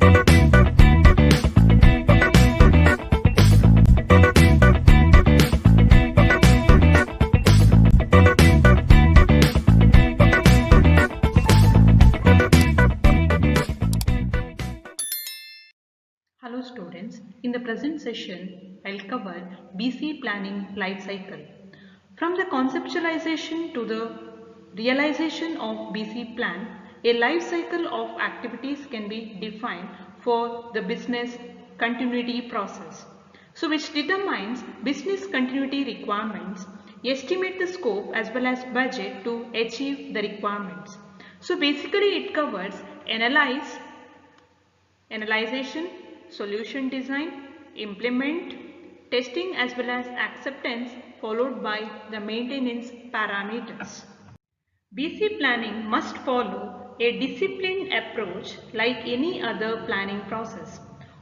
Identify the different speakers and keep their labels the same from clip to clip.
Speaker 1: Hello students, in the present session, I'll cover BC planning life cycle. From the conceptualization to the realization of BC plan, a life cycle of activities can be defined for the business continuity process. So which determines business continuity requirements, estimate the scope as well as budget to achieve the requirements. So basically it covers analyzation, solution design, implement, testing as well as acceptance followed by the maintenance parameters. BC planning must follow a disciplined approach like any other planning process.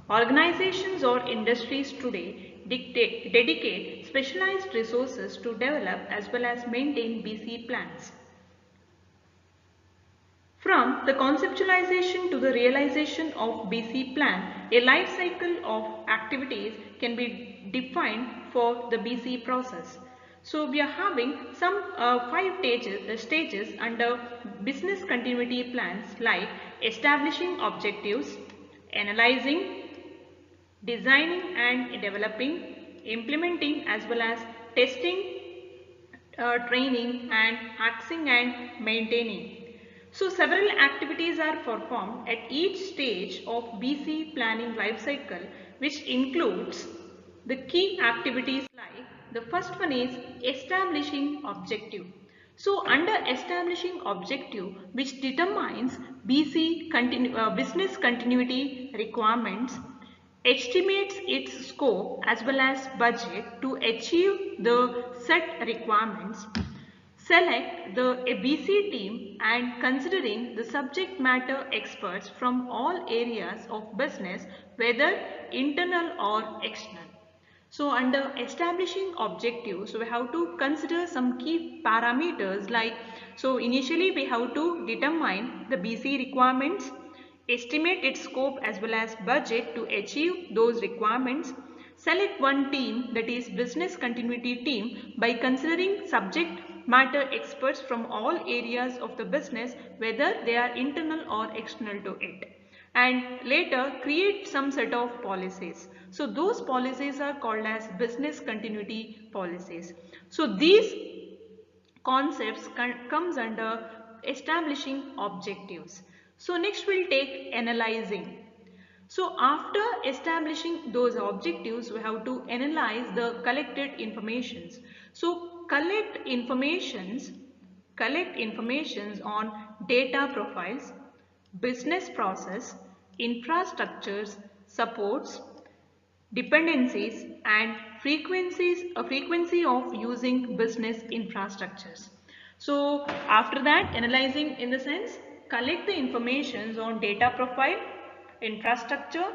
Speaker 1: Organizations or industries today dedicate specialized resources to develop as well as maintain BC plans. From the conceptualization to the realization of BC plan, a life cycle of activities can be defined for the BC process. So we are having some 5 stages under business continuity plans like establishing objectives, analyzing, designing and developing, implementing as well as testing, training and axing and maintaining. So several activities are performed at each stage of BC planning life cycle, which includes the key activities like the first one is establishing objective. So under establishing objective, which determines business continuity requirements, estimates its scope as well as budget to achieve the set requirements, select the BC team and considering the subject matter experts from all areas of business, whether internal or external. So under establishing objectives, so we have to consider some key parameters like, so initially we have to determine the BC requirements, estimate its scope as well as budget to achieve those requirements, select one team, that is business continuity team, by considering subject matter experts from all areas of the business, whether they are internal or external to it, and later create some set of policies. So those policies are called as business continuity policies. So these concepts comes under establishing objectives. So next we'll take analyzing. So after establishing those objectives, we have to analyze the collected informations. So collect informations on data profiles, business process, infrastructures, supports, dependencies and frequency of using business infrastructures. So after that, analyzing in the sense collect the informations on data profile, infrastructure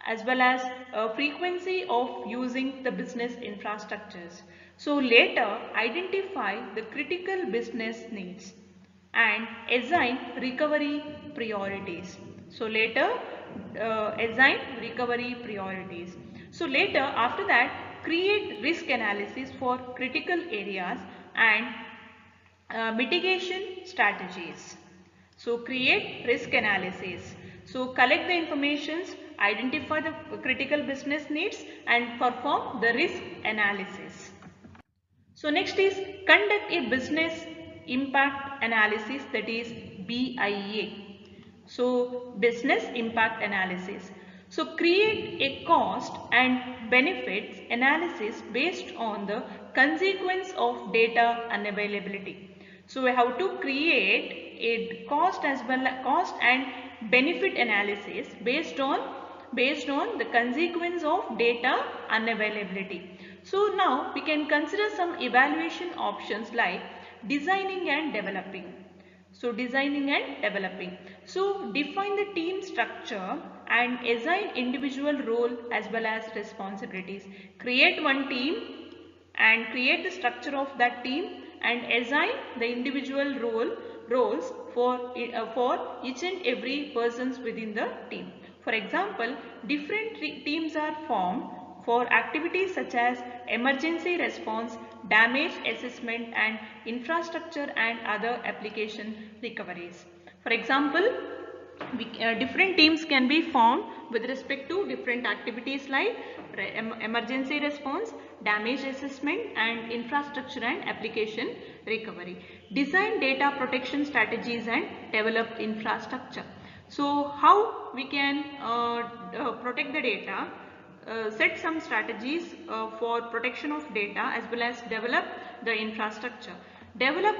Speaker 1: as well as frequency of using the business infrastructures. So later identify the critical business needs and assign recovery priorities. So later assign recovery priorities. So later after that create risk analysis for critical areas and mitigation strategies. So create risk analysis. So collect the informations, identify the critical business needs and perform the risk analysis. So next is conduct a business impact analysis, that is BIA. So business impact analysis. So create a cost and benefits analysis based on the consequence of data unavailability. So we have to create a cost and benefit analysis based on the consequence of data unavailability. So now we can consider some evaluation options like designing and developing. So designing and developing. So define the team structure and assign individual role as well as responsibilities. Create one team and create the structure of that team and assign the individual roles for each and every persons within the team. For example, different teams are formed for activities such as emergency response, damage assessment and infrastructure and other application recoveries. For example, different teams can be formed with respect to different activities like emergency response, damage assessment and infrastructure and application recovery. Design data protection strategies and develop infrastructure. So how we can protect the data? Set some strategies for protection of data as well as develop the infrastructure. Develop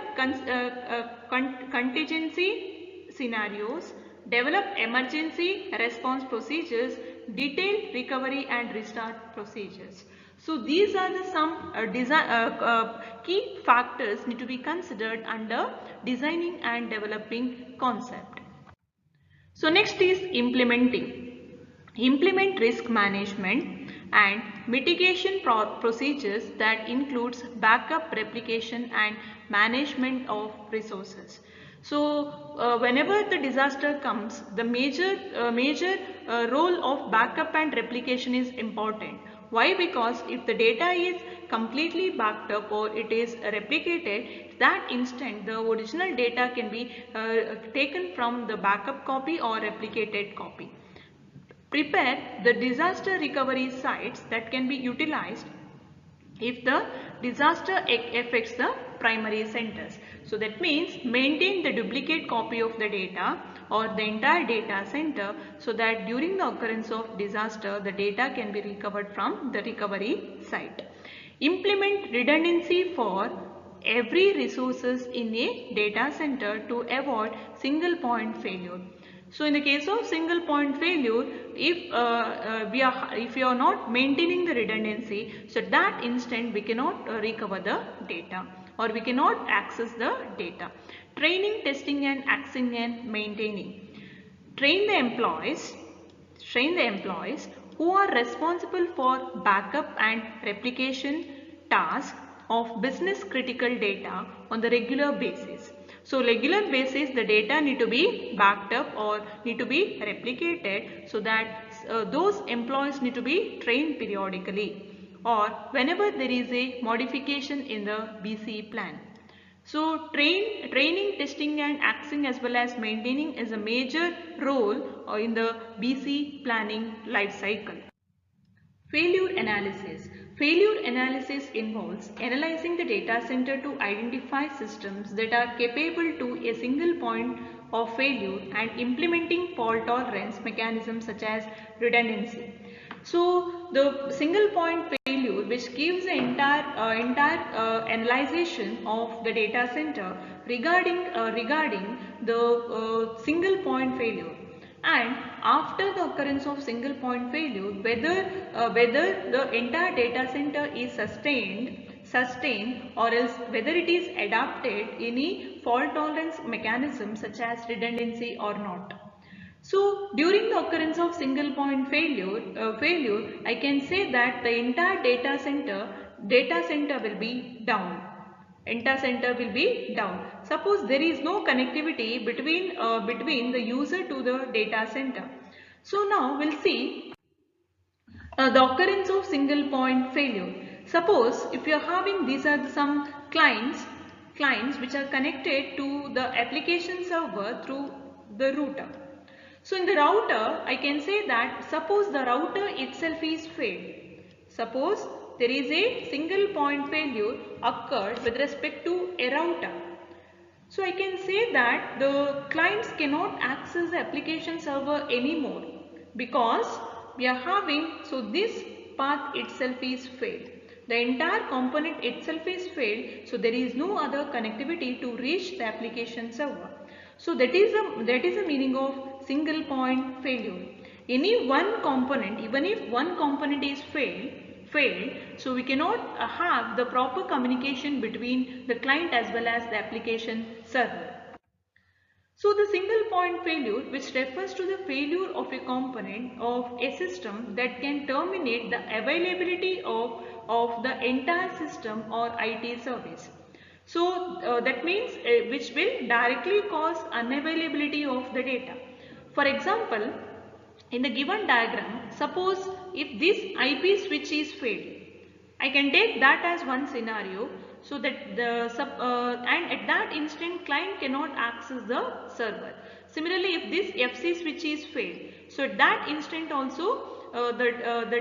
Speaker 1: contingency scenarios, develop emergency response procedures, detailed recovery and restart procedures. So these are the some key factors need to be considered under designing and developing concept. So next is implementing. Implement risk management and mitigation procedures that includes backup, replication and management of resources. So whenever the disaster comes, the major role of backup and replication is important. Why? Because if the data is completely backed up or it is replicated, that instant the original data can be taken from the backup copy or replicated copy. Prepare the disaster recovery sites that can be utilized if the disaster affects the primary centers. So that means maintain the duplicate copy of the data or the entire data center so that during the occurrence of disaster the data can be recovered from the recovery site. Implement redundancy for every resources in a data center to avoid single point failure. So in the case of single point failure, if we are not maintaining the redundancy, so at that instant we cannot recover the data or we cannot access the data. Training, testing and accessing and maintaining. Train the employees who are responsible for backup and replication tasks of business critical data on the regular basis. So regular basis the data need to be backed up or need to be replicated, so that those employees need to be trained periodically or whenever there is a modification in the BC plan. So training, testing and accessing as well as maintaining is a major role in the BC planning life cycle. Failure analysis. Failure analysis involves analyzing the data center to identify systems that are capable to a single point of failure and implementing fault tolerance mechanisms such as redundancy. So the single point failure, which gives the entire analyzation of the data center regarding the single point failure. And after the occurrence of single point failure, whether the entire data center is sustained or else whether it is adapted any fault tolerance mechanism such as redundancy or not. So during the occurrence of single point failure, I can say that the entire data center will be down. Entire center will be down. Suppose there is no connectivity between the user to the data center. So now we'll see the occurrence of single point failure. Suppose if you are having, these are some clients which are connected to the application server through the router. So in the router, I can say that suppose the router itself is failed. Suppose there is a single point failure occurred with respect to a router. So I can say that the clients cannot access the application server anymore because we are having, so this path itself is failed. The entire component itself is failed, so there is no other connectivity to reach the application server. So that is the meaning of single point failure. Any one component, even if one component is failed, so we cannot have the proper communication between the client as well as the application server. So the single point failure, which refers to the failure of a component of a system that can terminate the availability of the entire system or IT service. So that means which will directly cause unavailability of the data. For example, In the given diagram, suppose if this IP switch is failed, I can take that as one scenario, so that and at that instant client cannot access the server. Similarly, if this FC switch is failed, so at that instant also the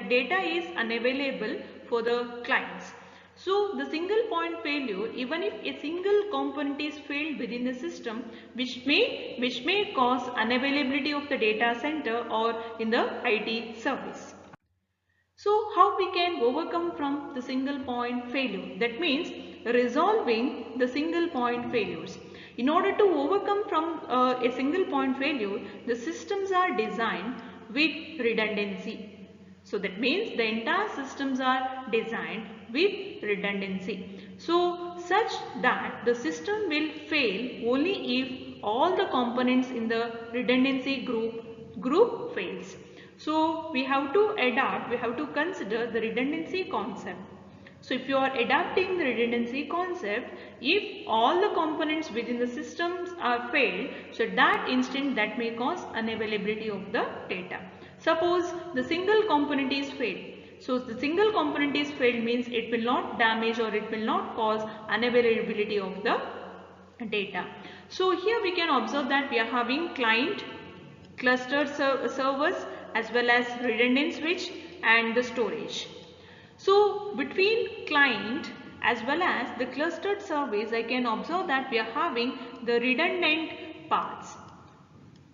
Speaker 1: data is unavailable for the clients. So the single point failure, even if a single component is failed within the system, which may cause unavailability of the data center or in the IT service. So how we can overcome from the single point failure? That means resolving the single point failures. In order to overcome from a single point failure, the systems are designed with redundancy. So that means the entire systems are designed with redundancy. So such that the system will fail only if all the components in the redundancy group fails. So we have to consider the redundancy concept. So if you are adapting the redundancy concept, if all the components within the systems are failed, so at that instant that may cause unavailability of the data. Suppose the single component is failed. So the single component is failed means it will not damage or it will not cause unavailability of the data. So here we can observe that we are having client, clustered servers, as well as redundant switch and the storage. So between client as well as the clustered service, I can observe that we are having the redundant paths.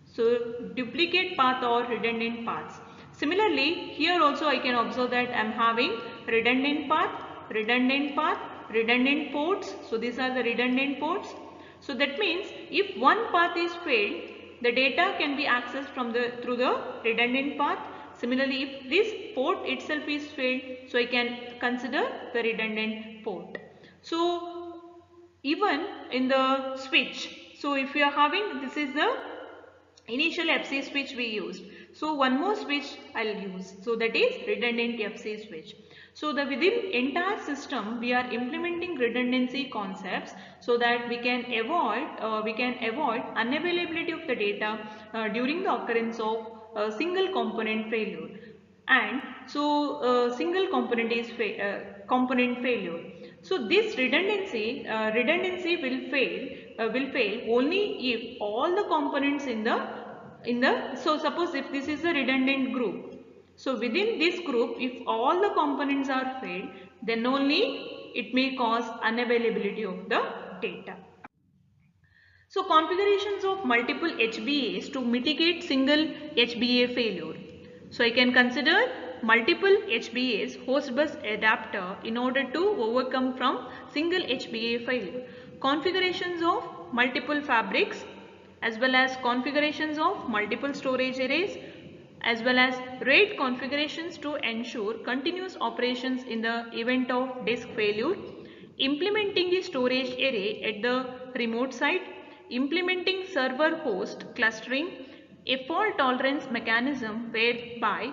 Speaker 1: So duplicate path or redundant paths. Similarly, here also I can observe that I am having redundant path, redundant ports. So these are the redundant ports. So that means if one path is failed, the data can be accessed through the redundant path. Similarly, if this port itself is failed, so I can consider the redundant port. So even in the switch, so if you are having, this is the initial FC switch we used. So one more switch I'll use. So that is redundant FC switch. So within entire system we are implementing redundancy concepts so that we can avoid unavailability of the data during the occurrence of single component failure. And so single component is component failure. So this redundancy will fail only if all the components so suppose if this is a redundant group, so within this group if all the components are failed, then only it may cause unavailability of the data. So configurations of multiple HBAs to mitigate single HBA failure. So I can consider multiple HBAs, host bus adapter, in order to overcome from single HBA failure. Configurations of multiple fabrics, as well as configurations of multiple storage arrays, as well as RAID configurations to ensure continuous operations in the event of disk failure, implementing the storage array at the remote site, implementing server host clustering, a fault tolerance mechanism whereby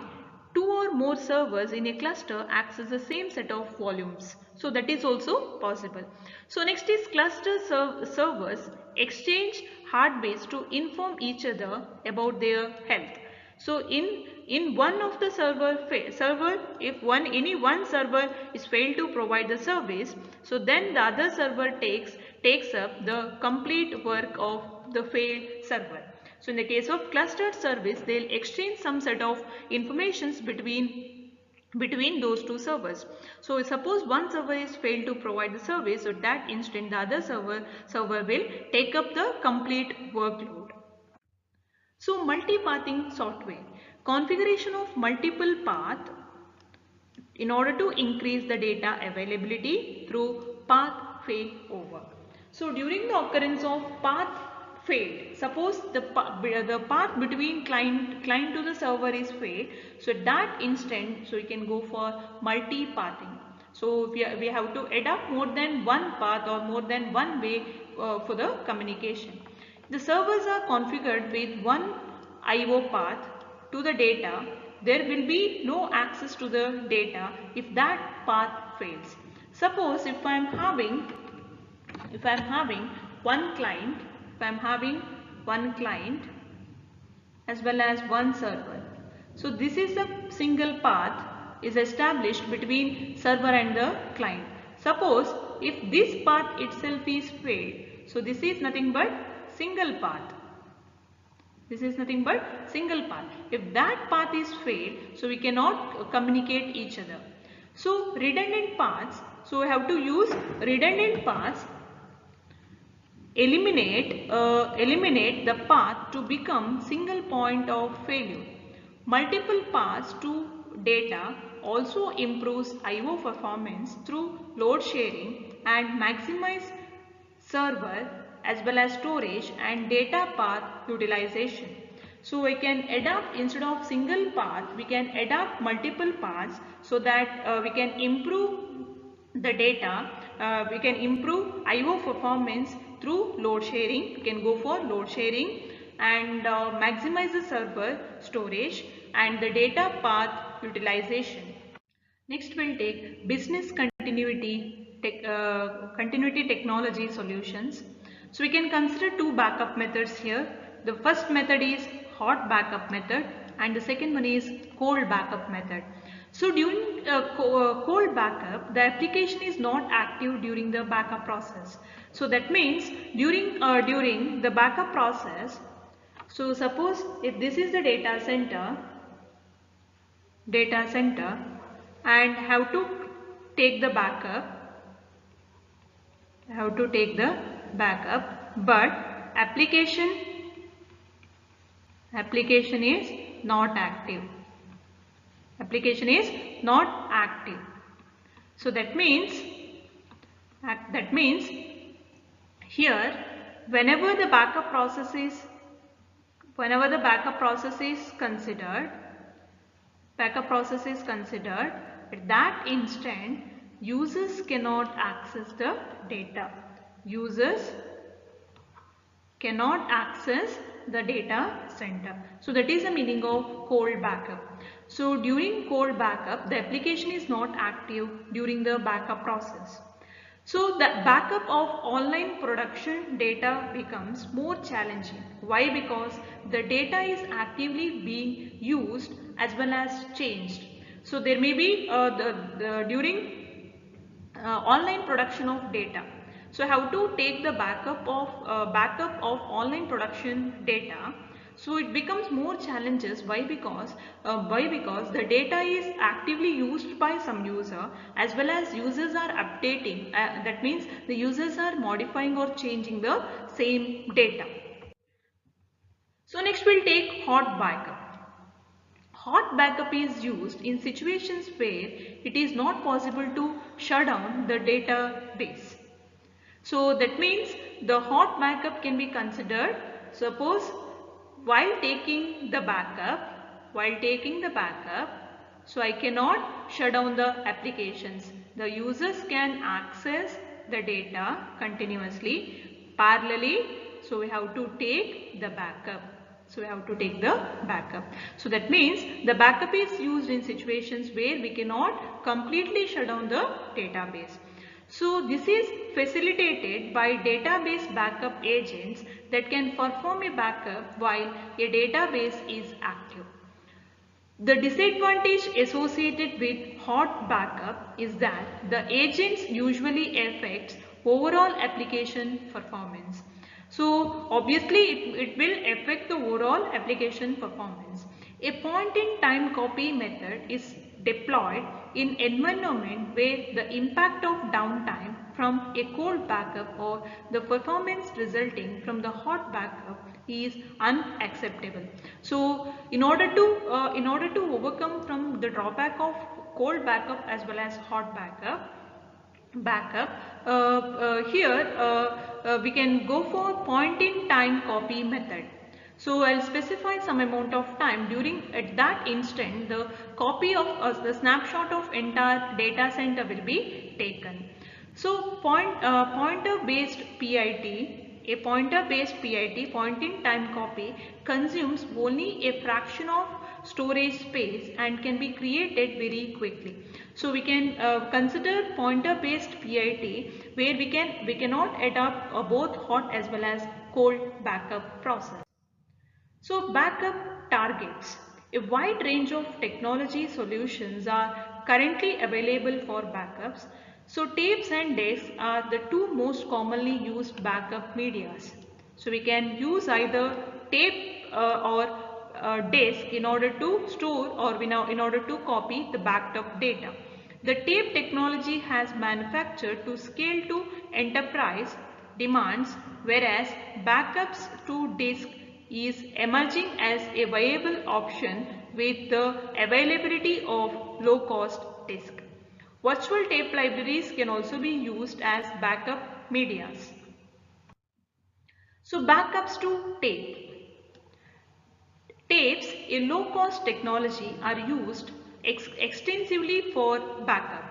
Speaker 1: two or more servers in a cluster access the same set of volumes. So that is also possible. So next is cluster servers exchange heartbeats to inform each other about their health. So in one of the server, if any one server is failed to provide the service, so then the other server takes up the complete work of the failed server. So in the case of clustered service, they'll exchange some set of informations between those two servers. So suppose one server is failed to provide the service, so at that instant the other server will take up the complete workload. So multipathing software, configuration of multiple path in order to increase the data availability through path failover. So during the occurrence of path failed, suppose the path between client to the server is failed, so at that instant, so you can go for multipathing. So we have to adopt more than one path or more than one way for the communication. The servers are configured with one IO path to the data. There will be no access to the data if that path fails. Suppose if I am having one client, as well as one server. So this is the single path is established between server and the client. Suppose if this path itself is failed, so this is nothing but single path. This is nothing but single path. If that path is failed, so we cannot communicate each other. So redundant paths, so we have to use redundant paths, eliminate the path to become single point of failure. Multiple paths to data also improves I/O performance through load sharing and maximize server as well as storage and data path utilization. So we can adopt, instead of single path, we can adopt multiple paths so that we can improve the data, we can improve I/O performance through load sharing. We can go for load sharing and maximize the server storage and the data path utilization. Next we'll take business continuity technology solutions. So we can consider two backup methods here. The first method is hot backup method and the second one is cold backup method. So during cold backup, the application is not active during the backup process. So that means during the backup process, so suppose if this is the data center and have to take the backup, but application is not active. So that means here whenever the backup process is considered, at that instant users cannot access the data. Cannot access the data center. So that is the meaning of cold backup. So during cold backup, the application is not active during the backup process. So the backup of online production data becomes more challenging. Why? Because the data is actively being used as well as changed. So there may be during online production of data. So how to take the backup of online production data? So it becomes more challenges. Why? Because the data is actively used by some user as well as users are updating. That means the users are modifying or changing the same data. So next we'll take hot backup. Hot backup is used in situations where it is not possible to shut down the database. So that means the hot backup can be considered. Suppose while taking the backup, so I cannot shut down the applications. The users can access the data continuously, parallelly. So we have to take the backup. So that means the backup is used in situations where we cannot completely shut down the database. So this is facilitated by database backup agents that can perform a backup while a database is active. The disadvantage associated with hot backup is that the agents usually affect overall application performance. So obviously it will affect the overall application performance. A point-in-time copy method is deployed in environment where the impact of downtime from a cold backup or the performance resulting from the hot backup is unacceptable. So in order to overcome from the drawback of cold backup as well as hot backup, we can go for point-in-time copy method. So I'll specify some amount of time at that instant the copy of the snapshot of entire data center will be taken. So pointer-based PIT, point-in-time copy, consumes only a fraction of storage space and can be created very quickly. So we can consider pointer-based PIT where we cannot adopt both hot as well as cold backup process. So backup targets. A wide range of technology solutions are currently available for backups. So tapes and disks are the two most commonly used backup medias. So we can use either tape or disk in order to store or in order to copy the backed up data. The tape technology has manufactured to scale to enterprise demands, whereas backups to disk is emerging as a viable option with the availability of low-cost disk. Virtual tape libraries can also be used as backup medias. So backups to tape. Tapes, a low-cost technology, are used extensively for backup.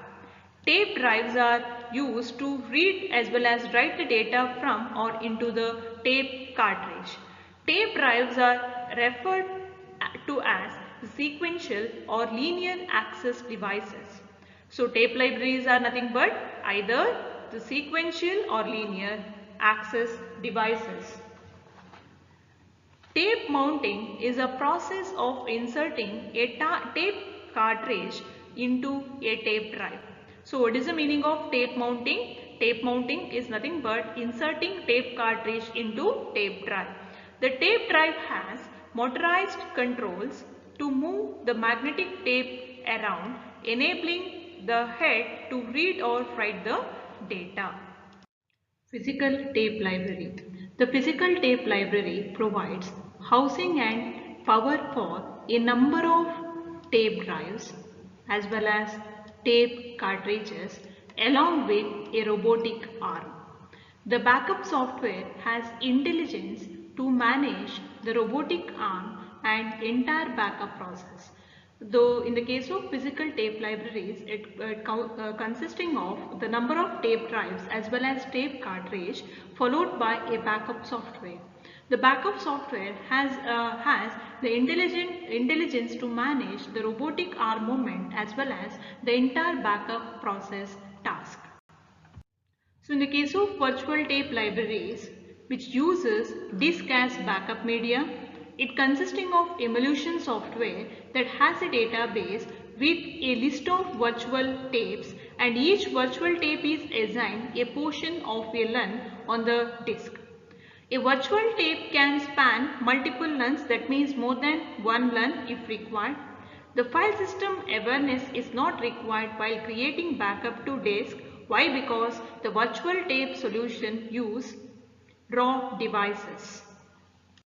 Speaker 1: Tape drives are used to read as well as write the data from or into the tape cartridge. Tape drives are referred to as sequential or linear access devices. So tape libraries are nothing but either the sequential or linear access devices. Tape mounting is a process of inserting a tape cartridge into a tape drive. So what is the meaning of tape mounting? Tape mounting is nothing but inserting tape cartridge into tape drive. The tape drive has motorized controls to move the magnetic tape around, enabling the head to read or write the data. Physical tape library. The physical tape library provides housing and power for a number of tape drives as well as tape cartridges along with a robotic arm. The backup software has intelligence to manage the robotic arm and entire backup process. Though in the case of physical tape libraries, consisting of the number of tape drives as well as tape cartridge followed by a backup software. The backup software has the intelligence to manage the robotic arm movement as well as the entire backup process task. So in the case of virtual tape libraries, which uses disk as backup media, it consisting of emulation software that has a database with a list of virtual tapes, and each virtual tape is assigned a portion of a LUN on the disk. A virtual tape can span multiple LUNs, that means more than one LUN if required. The file system awareness is not required while creating backup to disk. Why? Because the virtual tape solution use raw devices.